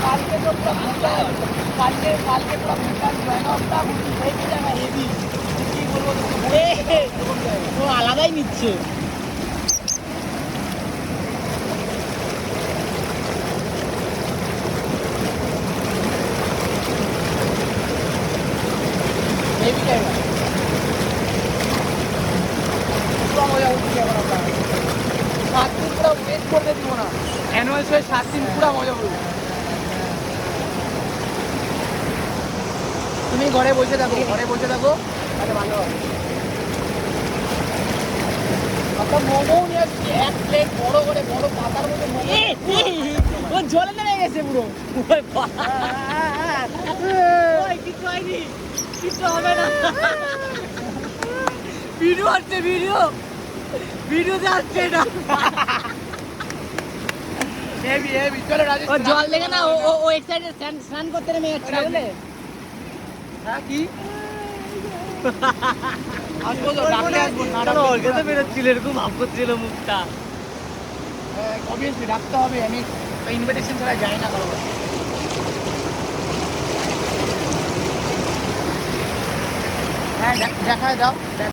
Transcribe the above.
কালকে তো পুরো ভুটান, কালকে পুরো ভুটান জয়নবটা হেভি জায়গা হেভি। কি বলবো ও আলাদাই নিচ্ছে। হেভি জায়গা পুরো মজা হচ্ছে। এখন আমরা 7 দিন পুরো ওয়েট করতে দিব না, অ্যানুয়াল শো 7 দিন পুরো মজা করবো। তুমি ঘরে বসে থাকো, তাহলে ভালো হবে। একটা মোমো নিয়ে আসছি, 1 প্লেট বড় করে, বড় পাতার মধ্যে মোমো। ও জলে নেমে গেছে পুরো। কিছু হয়নি, কিছু হবে না। ভিডিও হচ্ছে, ভিডিওতে আসছে এটা। চলো রাজেশ, ও জল দেখে না ও এক্সাইটেড স্নান করতে নেমে যাচ্ছে না বলে। হ্যাঁ কি আসবো তো, ডাকলে আসবো না। ওর কাছে বেরোচ্ছিল, এরকম ভাব করছিল মুখটা। অবভিয়াসলি ডাকতে হবে, আমি ইনভিটেশন ছাড়া যাই না কারো। হ্যাঁ দেখায় দাও।